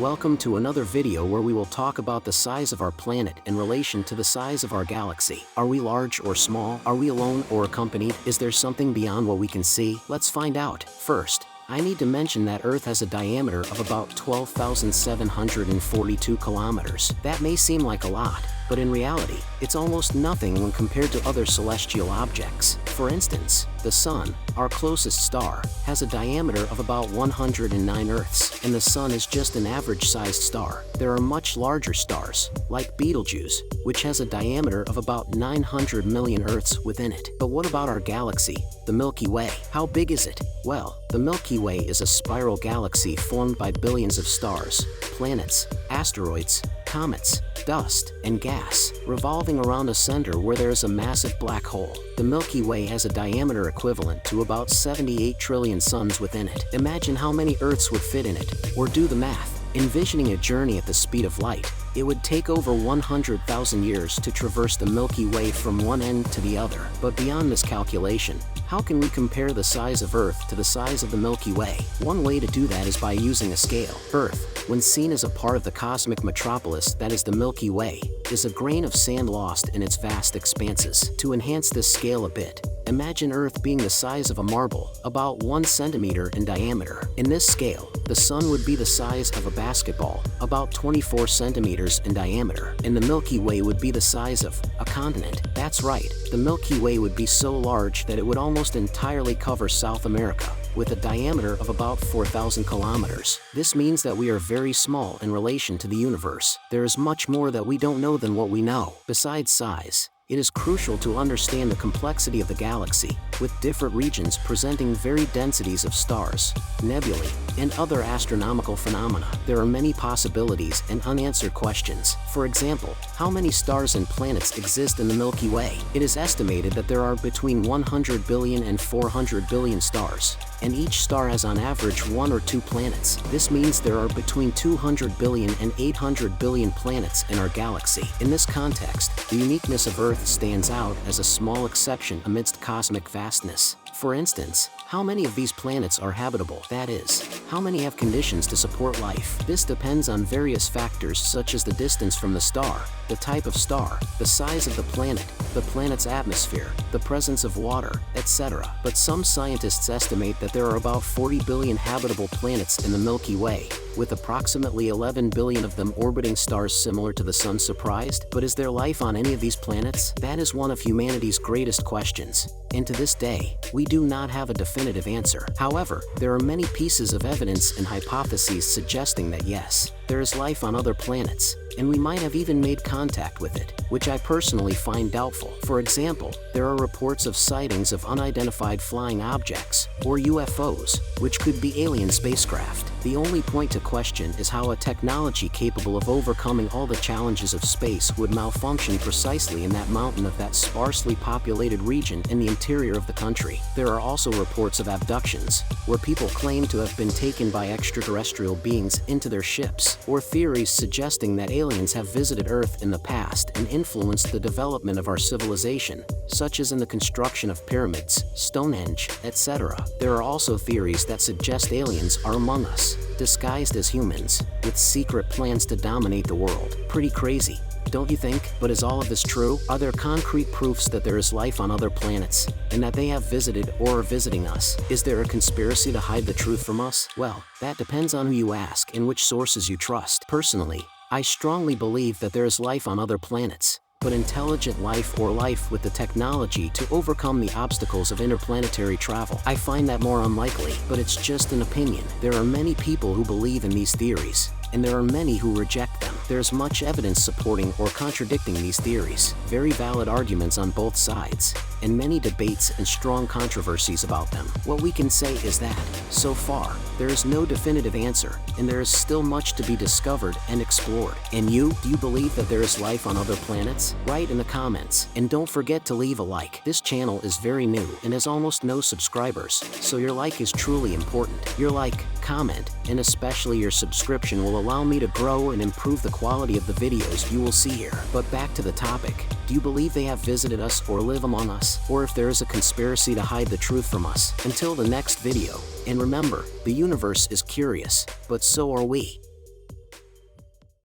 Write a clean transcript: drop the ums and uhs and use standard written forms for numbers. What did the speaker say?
Welcome to another video where we will talk about the size of our planet in relation to the size of our galaxy. Are we large or small? Are we alone or accompanied? Is there something beyond what we can see? Let's find out. First, I need to mention that Earth has a diameter of about 12,742 kilometers. That may seem like a lot, but in reality, it's almost nothing when compared to other celestial objects. For instance, the Sun, our closest star, has a diameter of about 109 Earths, and the Sun is just an average-sized star. There are much larger stars, like Betelgeuse, which has a diameter of about 900 million Earths within it. But what about our galaxy, the Milky Way? How big is it? Well, the Milky Way is a spiral galaxy formed by billions of stars, planets, asteroids, comets, dust, and gas, revolving around a center where there is a massive black hole. The Milky Way has a diameter equivalent to about 78 trillion suns within it. Imagine how many Earths would fit in it, or do the math. Envisioning a journey at the speed of light, it would take over 100,000 years to traverse the Milky Way from one end to the other. But beyond this calculation, how can we compare the size of Earth to the size of the Milky Way? One way to do that is by using a scale. Earth, when seen as a part of the cosmic metropolis that is the Milky Way, is a grain of sand lost in its vast expanses. To enhance this scale a bit, imagine Earth being the size of a marble, about 1 centimeter in diameter. In this scale, the Sun would be the size of a basketball, about 24 centimeters in diameter, and the Milky Way would be the size of a continent. That's right, the Milky Way would be so large that it would almost entirely cover South America, with a diameter of about 4,000 kilometers. This means that we are very small in relation to the universe. There is much more that we don't know than what we know. Besides size, it is crucial to understand the complexity of the galaxy, with different regions presenting varied densities of stars, nebulae, and other astronomical phenomena. There are many possibilities and unanswered questions. For example, how many stars and planets exist in the Milky Way? It is estimated that there are between 100 billion and 400 billion stars, and each star has on average 1 or 2 planets. This means there are between 200 billion and 800 billion planets in our galaxy. In this context, the uniqueness of Earth stands out as a small exception amidst cosmic vastness. For instance, how many of these planets are habitable? That is, how many have conditions to support life? This depends on various factors such as the distance from the star, the type of star, the size of the planet's atmosphere, the presence of water, etc. But some scientists estimate that there are about 40 billion habitable planets in the Milky Way, with approximately 11 billion of them orbiting stars similar to the Sun. Surprised? But is there life on any of these planets? That is one of humanity's greatest questions, and to this day, we do not have a definitive answer. However, there are many pieces of evidence and hypotheses suggesting that yes, there is life on other planets, and we might have even made contact with it, which I personally find doubtful. For example, there are reports of sightings of unidentified flying objects, or UFOs, which could be alien spacecraft. The only point to question is how a technology capable of overcoming all the challenges of space would malfunction precisely in that mountain of that sparsely populated region in the interior of the country. There are also reports of abductions, where people claim to have been taken by extraterrestrial beings into their ships, or theories suggesting that aliens have visited Earth in the past and influenced the development of our civilization, such as in the construction of pyramids, Stonehenge, etc. There are also theories that suggest aliens are among us, disguised as humans, with secret plans to dominate the world. Pretty crazy, don't you think? But is all of this true? Are there concrete proofs that there is life on other planets, and that they have visited or are visiting us? Is there a conspiracy to hide the truth from us? Well, that depends on who you ask and which sources you trust. Personally, I strongly believe that there is life on other planets, but intelligent life or life with the technology to overcome the obstacles of interplanetary travel, I find that more unlikely, but it's just an opinion. There are many people who believe in these theories, and there are many who reject them. There's much evidence supporting or contradicting these theories, very valid arguments on both sides, and many debates and strong controversies about them. What we can say is that, so far, there is no definitive answer, and there is still much to be discovered and explored. And you, do you believe that there is life on other planets? Write in the comments, and don't forget to leave a like. This channel is very new and has almost no subscribers, so your like is truly important. Your like, comment, and especially your subscription will allow me to grow and improve the quality of the videos you will see here. But back to the topic. Do you believe they have visited us or live among us? Or if there is a conspiracy to hide the truth from us? Until the next video, and remember, the universe is curious, but so are we.